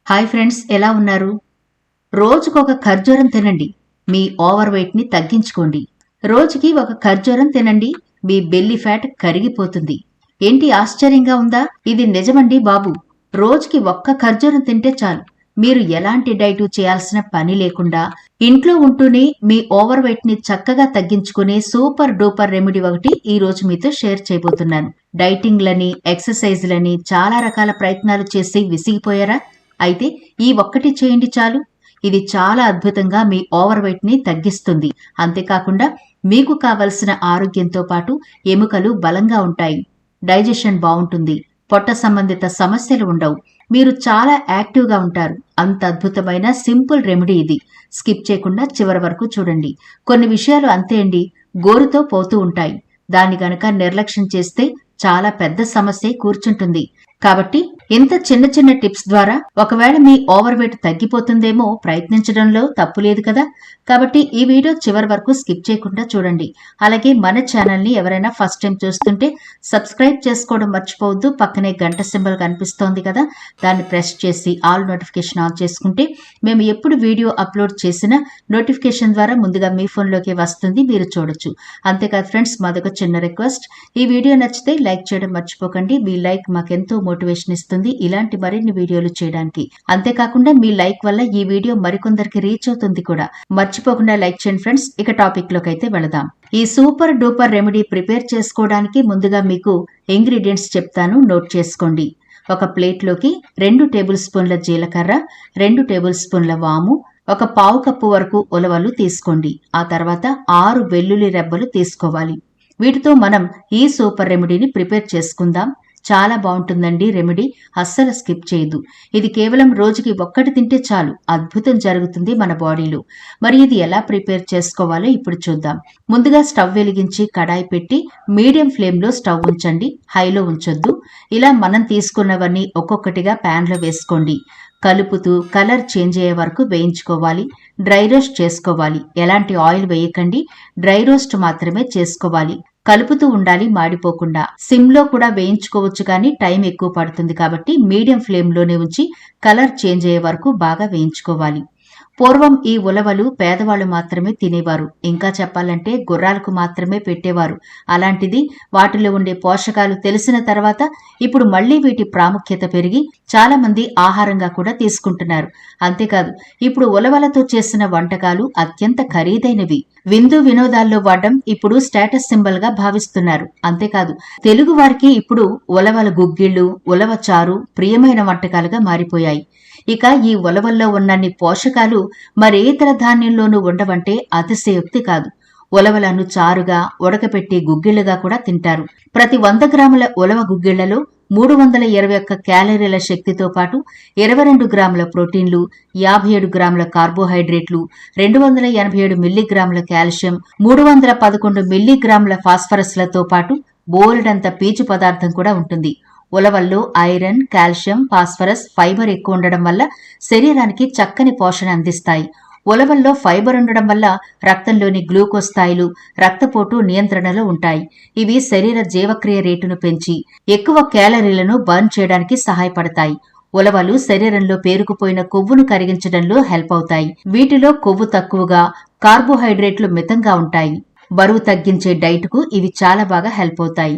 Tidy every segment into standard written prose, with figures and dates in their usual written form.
Hi friends, ఎలా ఉన్నారు? రోజుకొక ఖర్జూరం తినండి, మీ ఓవర్ వెయిట్ ని తగ్గించుకోండి. రోజుకి ఒక ఖర్జూరం తినండి, మీ బెల్లీ ఫ్యాట్ కరిగిపోతుంది. ఏంటి ఆశ్చర్యంగా ఉందా? ఇది నిజమండి బాబు. రోజుకి ఒక్క ఖర్జూరం తింటే చాలు. మీరు ఎలాంటి డైటు చేయాల్సిన పని లేకుండా ఇంట్లో ఉంటూనే మీ ఓవర్ వెయిట్ ని చక్కగా తగ్గించుకునే సూపర్ డూపర్ రెమెడీ ఒకటి ఈ రోజు మీతో షేర్ చేయబోతున్నాను. డైటింగ్లని, ఎక్సర్సైజ్లని చాలా రకాల ప్రయత్నాలు చేసి విసిగిపోయారా? అయితే ఈ ఒక్కటి చేయండి చాలు. ఇది చాలా అద్భుతంగా మీ ఓవర్ వెయిట్ ని తగ్గిస్తుంది. అంతేకాకుండా మీకు కావలసిన ఆరోగ్యంతో పాటు ఎముకలు బలంగా ఉంటాయి, డైజెషన్ బాగుంటుంది, పొట్ట సంబంధిత సమస్యలు ఉండవు, మీరు చాలా యాక్టివ్గా ఉంటారు. అంత అద్భుతమైన సింపుల్ రెమెడీ ఇది. స్కిప్ చేయకుండా చివరి వరకు చూడండి. కొన్ని విషయాలు అంతే అండి, గోరుతో పోతూ ఉంటాయి. దాన్ని గనక నిర్లక్ష్యం చేస్తే చాలా పెద్ద సమస్య కూర్చుంటుంది. కాబట్టి ఇంత చిన్న చిన్న టిప్స్ ద్వారా ఒకవేళ మీ ఓవర్ వెయిట్ తగ్గిపోతుందేమో ప్రయత్నించడంలో తప్పు లేదు కదా. కాబట్టి ఈ వీడియో చివరి వరకు స్కిప్ చేయకుండా చూడండి. అలాగే మన ఛానల్ ని ఎవరైనా ఫస్ట్ టైం చూస్తుంటే సబ్స్క్రైబ్ చేసుకోవడం మర్చిపోవద్దు. పక్కనే గంట సింబల్ కనిపిస్తోంది కదా, దాన్ని ప్రెస్ చేసి ఆల్ నోటిఫికేషన్ ఆన్ చేసుకుంటే మేము ఎప్పుడు వీడియో అప్లోడ్ చేసినా నోటిఫికేషన్ ద్వారా ముందుగా మీ ఫోన్లోకి వస్తుంది, మీరు చూడొచ్చు. అంతేకాదు ఫ్రెండ్స్, మాదొక చిన్న రిక్వెస్ట్, ఈ వీడియో నచ్చితే లైక్ చేయడం మర్చిపోకండి. మీ లైక్ మాకెంతో మోటివేషన్ ఇస్తుంది ఇలాంటి మరిన్ని వీడియోలు చేయడానికి. అంతేకాకుండా మీ లైక్ వల్ల ఈ వీడియో మరికొందరికి రీచ్ అవుతుంది కూడా. మర్చిపోకుండా లైక్ చేయండి ఫ్రెండ్స్. ఇక టాపిక్ లోకి అయితే వెళదాం. ఈ సూపర్ డూపర్ రెమెడీ ప్రిపేర్ చేసుకోవడానికి ముందుగా మీకు ఇంగ్రీడియంట్స్ చెప్తాను, నోట్ చేసుకోండి. ఒక ప్లేట్లోకి 2 టేబుల్ స్పూన్ల జీలకర్ర, 2 టేబుల్ స్పూన్ల వాము, ఒక పావు కప్పు వరకు ఉలవలు తీసుకోండి. ఆ తర్వాత 6 వెల్లుల్లి రెబ్బలు తీసుకోవాలి. వీటితో మనం ఈ సూపర్ రెమెడీని ప్రిపేర్ చేసుకుందాం. చాలా బాగుంటుందండి రెమెడీ, అస్సలు స్కిప్ చేయదు. ఇది కేవలం రోజుకి ఒక్కటి తింటే చాలు, అద్భుతం జరుగుతుంది మన బాడీలో. మరి ఇది ఎలా ప్రిపేర్ చేసుకోవాలో ఇప్పుడు చూద్దాం. ముందుగా స్టవ్ వెలిగించి కడాయి పెట్టి మీడియం ఫ్లేమ్లో స్టవ్ ఉంచండి, హైలో ఉంచొద్దు. ఇలా మనం తీసుకున్నవన్నీ ఒక్కొక్కటిగా ప్యాన్లో వేసుకోండి. కలుపుతూ కలర్ చేంజ్ అయ్యే వరకు వేయించుకోవాలి. డ్రై రోస్ట్ చేసుకోవాలి. ఎలాంటి ఆయిల్ వేయకండి, డ్రై రోస్ట్ మాత్రమే చేసుకోవాలి. కలుపుతూ ఉండాలి, మాడిపోకుండా. సిమ్లో కూడా వేయించుకోవచ్చు, కానీ టైం ఎక్కువ పడుతుంది కాబట్టి మీడియం ఫ్లేమ్లోనే ఉంచి కలర్ చేంజ్ అయ్యే వరకు బాగా వేయించుకోవాలి. పూర్వం ఈ ఉలవలు పేదవాళ్లు మాత్రమే తినేవారు. ఇంకా చెప్పాలంటే గుర్రాలకు మాత్రమే పెట్టేవారు. అలాంటిది వాటిలో ఉండే పోషకాలు తెలిసిన తర్వాత ఇప్పుడు మళ్లీ వీటి ప్రాముఖ్యత పెరిగి చాలా మంది ఆహారంగా కూడా తీసుకుంటున్నారు. అంతేకాదు, ఇప్పుడు ఉలవలతో చేసిన వంటకాలు అత్యంత ఖరీదైనవి. విందు వినోదాల్లో వాడడం ఇప్పుడు స్టేటస్ సింబల్ గా భావిస్తున్నారు. అంతేకాదు, తెలుగు వారికి ఇప్పుడు ఉలవల గుగ్గిళ్లు, ఉలవ చారు ప్రియమైన వంటకాలుగా మారిపోయాయి. ఇక ఈ ఉలవల్లో ఉన్నన్ని పోషకాలు మరే ఇతర ధాన్యంలోనూ ఉండవంటే అతిశయోక్తి కాదు. ఉలవలను చారుగా, ఉడకపెట్టి గుగ్గిళ్లుగా కూడా తింటారు. ప్రతి 100 గ్రాముల ఉలవ గుగ్గిళ్లలో 321 క్యాలరీల శక్తితో పాటు 22 గ్రాముల ప్రోటీన్లు, 57 గ్రాముల కార్బోహైడ్రేట్లు, 287 మిల్లీగ్రాముల కాల్షియం, 311 మిల్లీగ్రాముల ఫాస్ఫరస్లతో పాటు బోలెడంత పీచు పదార్థం కూడా ఉంటుంది. ఉలవల్లో ఐరన్, కాల్షియం, ఫాస్ఫరస్, ఫైబర్ ఎక్కువ ఉండడం వల్ల శరీరానికి చక్కని పోషణ అందిస్తాయి. ఉలవల్లో ఫైబర్ ఉండడం వల్ల రక్తంలోని గ్లూకోజ్ స్థాయిలు, రక్తపోటు నియంత్రణలో ఉంటాయి. ఇవి శరీర జీవక్రియ రేటును పెంచి ఎక్కువ క్యాలరీలను బర్న్ చేయడానికి సహాయపడతాయి. ఉలవలు శరీరంలో పేరుకుపోయిన కొవ్వును కరిగించడంలో హెల్ప్ అవుతాయి. వీటిలో కొవ్వు తక్కువగా, కార్బోహైడ్రేట్లు మితంగా ఉంటాయి. బరువు తగ్గించే డైట్కు ఇవి చాలా బాగా హెల్ప్ అవుతాయి.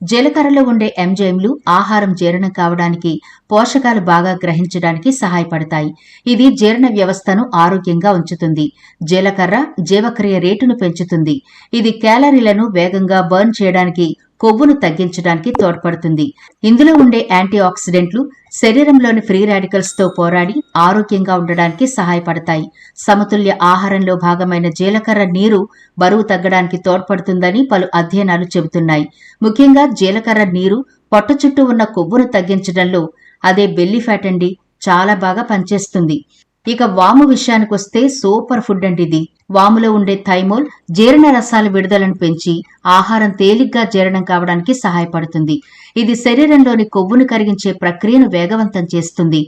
జీలకర్రలో ఉండే ఎంజైమ్లు ఆహారం జీర్ణం కావడానికి, పోషకాలు బాగా గ్రహించడానికి సహాయపడతాయి. ఇది జీర్ణ వ్యవస్థను ఆరోగ్యంగా ఉంచుతుంది. జీలకర్ర జీవక్రియ రేటును పెంచుతుంది. ఇది క్యాలరీలను వేగంగా బర్న్ చేయడానికి, కొవ్వును తగ్గించడానికి తోడ్పడుతుంది. ఇందులో ఉండే యాంటీ ఆక్సిడెంట్లు శరీరంలోని ఫ్రీ రాడికల్స్ తో పోరాడి ఆరోగ్యంగా ఉండడానికి సహాయపడతాయి. సమతుల్య ఆహారంలో భాగమైన జీలకర్ర నీరు బరువు తగ్గడానికి తోడ్పడుతుందని పలు అధ్యయనాలు చెబుతున్నాయి. ముఖ్యంగా జీలకర్ర నీరు పొట్ట చుట్టూ ఉన్న కొవ్వును తగ్గించడంలో, అదే బెల్లీ ఫ్యాట్ అండి, చాలా బాగా పనిచేస్తుంది. ఇక వాము విషయానికొస్తే సూపర్ ఫుడ్ అండి ఇది. వాములో ఉండే థైమోల్ జీర్ణ రసాల విడుదలను పెంచి ఆహారం తేలిగ్గా జీర్ణం కావడానికి సహాయపడుతుంది. ఇది శరీరంలోని కొవ్వును కరిగించే ప్రక్రియను వేగవంతం చేస్తుంది.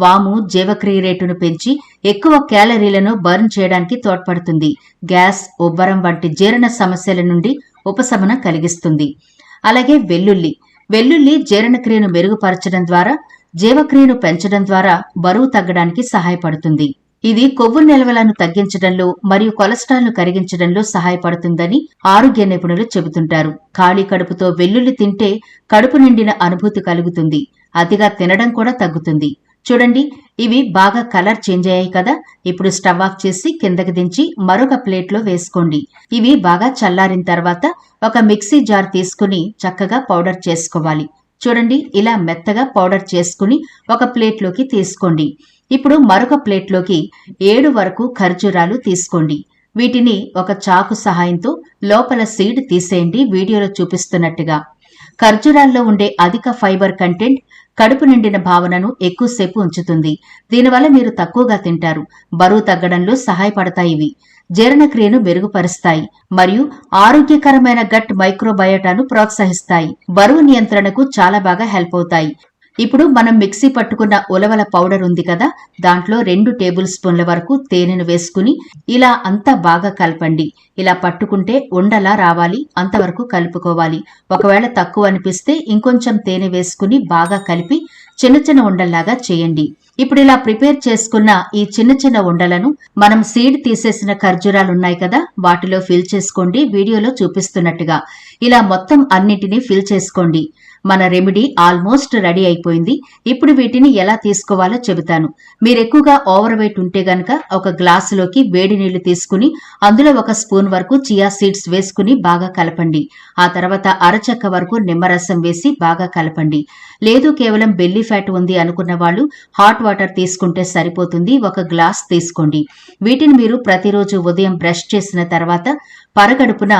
వాము జీవక్రియ రేటును పెంచి ఎక్కువ క్యాలరీలను బర్న్ చేయడానికి తోడ్పడుతుంది. గ్యాస్, ఉబ్బరం వంటి జీర్ణ సమస్యల నుండి ఉపశమనం కలిగిస్తుంది. అలాగే వెల్లుల్లి జీర్ణక్రియను మెరుగుపరచడం ద్వారా జీవక్రియను పెంచడం ద్వారా బరువు తగ్గడానికి సహాయపడుతుంది. ఇది కొవ్వు నిల్వలను తగ్గించడంలో మరియు కొలెస్ట్రాల్ను కరిగించడంలో సహాయపడుతుందని ఆరోగ్య నిపుణులు చెబుతుంటారు. ఖాళీ కడుపుతో వెల్లుల్లి తింటే కడుపు నిండిన అనుభూతి కలుగుతుంది. అతిగా తినడం కూడా తగ్గుతుంది. చూడండి, ఇవి బాగా కలర్ చేంజ్ అయ్యాయి కదా. ఇప్పుడు స్టవ్ ఆఫ్ చేసి కిందకి దించి మరొక ప్లేట్లో వేసుకోండి. ఇవి బాగా చల్లారిన తర్వాత ఒక మిక్సీ జార్ తీసుకుని చక్కగా పౌడర్ చేసుకోవాలి. చూడండి, ఇలా మెత్తగా పౌడర్ చేసుకుని ఒక ప్లేట్లోకి తీసుకోండి. ఇప్పుడు మరొక ప్లేట్లోకి 7 వరకు ఖర్జూరాలు తీసుకోండి. వీటిని ఒక చాకు సహాయంతో లోపల సీడ్ తీసేయండి. వీడియోలో చూపిస్తున్నట్టుగా. ఖర్జూరాల్లో ఉండే అధిక ఫైబర్ కంటెంట్ కడుపు నిండిన భావనను ఎక్కువసేపు ఉంచుతుంది. దీనివల్ల మీరు తక్కువగా తింటారు. బరువు తగ్గడంలో సహాయపడతాయి. జీర్ణక్రియను మెరుగుపరుస్తాయి మరియు ఆరోగ్యకరమైన గట్ మైక్రోబయోటాను ప్రోత్సహిస్తాయి. బరువు నియంత్రణకు చాలా బాగా హెల్ప్ అవుతాయి. ఇప్పుడు మనం మిక్సీ పట్టుకున్న ఉలవల పౌడర్ ఉంది కదా, దాంట్లో 2 టేబుల్ స్పూన్ల వరకు తేనెను వేసుకుని ఇలా అంతా బాగా కలపండి. ఇలా పట్టుకుంటే ఉండలా రావాలి, అంతవరకు కలుపుకోవాలి. ఒకవేళ తక్కువ అనిపిస్తే ఇంకొంచెం తేనె వేసుకుని బాగా కలిపి చిన్న చిన్న ఉండల్లాగా చేయండి. ఇప్పుడు ఇలా ప్రిపేర్ చేసుకున్న ఈ చిన్న చిన్న ఉండలను మనం సీడ్ తీసేసిన ఖర్జూరాలున్నాయి కదా, వాటిలో ఫిల్ చేసుకోండి. వీడియోలో చూపిస్తున్నట్టుగా ఇలా మొత్తం అన్నిటినీ ఫిల్ చేసుకోండి. మన రెమెడీ ఆల్మోస్ట్ రెడీ అయిపోయింది. ఇప్పుడు వీటిని ఎలా తీసుకోవాలో చెబుతాను. మీరెక్కువగా ఓవర్ వెయిట్ ఉంటే గనక ఒక గ్లాసులోకి వేడి నీళ్లు తీసుకుని అందులో 1 స్పూన్ వరకు చియా సీడ్స్ వేసుకుని బాగా కలపండి. ఆ తర్వాత అరచెక్క వరకు నిమ్మరసం వేసి బాగా కలపండి. లేదు కేవలం బెల్లీ ఫ్యాట్ ఉంది అనుకున్న వాళ్ళు హాట్ వాటర్ తీసుకుంటే సరిపోతుంది. 1 గ్లాస్ తీసుకోండి. వీటిని మీరు ప్రతిరోజు ఉదయం బ్రష్ చేసిన తర్వాత పరగడుపున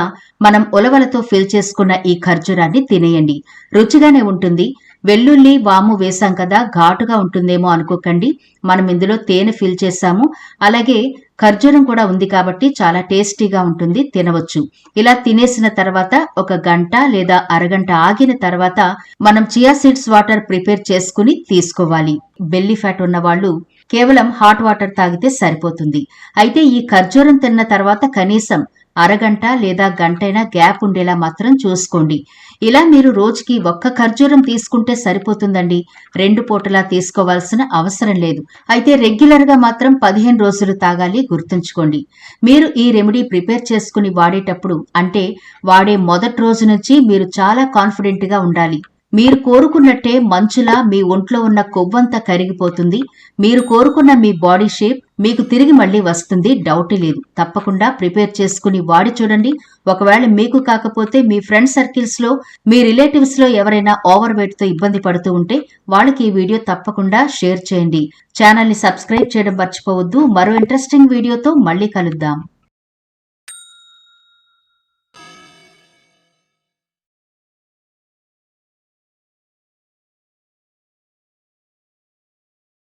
మనం ఉలవలతో ఫిల్ చేసుకున్న ఈ ఖర్జూరాన్ని తినేయండి. రుచిగానే ఉంటుంది. వెల్లుల్లి వాము వేసాం కదా, ఘాటుగా ఉంటుందేమో అనుకోకండి. మనం ఇందులో తేనె ఫిల్ చేశాము, అలాగే ఖర్జూరం కూడా ఉంది కాబట్టి చాలా టేస్టీగా ఉంటుంది, తినవచ్చు. ఇలా తినేసిన తర్వాత 1 గంట లేదా అరగంట ఆగిన తర్వాత మనం చియా సీడ్స్ వాటర్ ప్రిపేర్ చేసుకుని తీసుకోవాలి. బెల్లీ ఫ్యాట్ ఉన్న వాళ్ళు కేవలం హాట్ వాటర్ తాగితే సరిపోతుంది. అయితే ఈ ఖర్జూరం తిన్న తర్వాత కనీసం అరగంట లేదా గంటైనా గ్యాప్ ఉండేలా మాత్రం చూసుకోండి. ఇలా మీరు రోజుకి 1 ఖర్జూరం తీసుకుంటే సరిపోతుందండి. 2 పూటలా తీసుకోవాల్సిన అవసరం లేదు. అయితే రెగ్యులర్ గా మాత్రం 15 రోజులు తాగాలి, గుర్తుంచుకోండి. మీరు ఈ రెమెడీ ప్రిపేర్ చేసుకుని వాడేటప్పుడు, అంటే వాడే మొదటి రోజు నుంచి మీరు చాలా కాన్ఫిడెంట్ గా ఉండాలి. మీరు కోరుకున్నట్టే మంచులా మీ ఒంట్లో ఉన్న కొవ్వంతా కరిగిపోతుంది. మీరు కోరుకున్న మీ బాడీ షేప్ మీకు తిరిగి మళ్లీ వస్తుంది, డౌట్ లేదు. తప్పకుండా ప్రిపేర్ చేసుకుని వాడి చూడండి. ఒకవేళ మీకు కాకపోతే మీ ఫ్రెండ్ సర్కిల్స్ లో, మీ రిలేటివ్స్ లో ఎవరైనా ఓవర్ వెయిట్ తో ఇబ్బంది పడుతూ ఉంటే వాళ్ళకి ఈ వీడియో తప్పకుండా షేర్ చేయండి. ఛానల్ ని సబ్స్క్రైబ్ చేయడం మర్చిపోవద్దు. మరో ఇంట్రెస్టింగ్ వీడియోతో మళ్ళీ కలుద్దాం.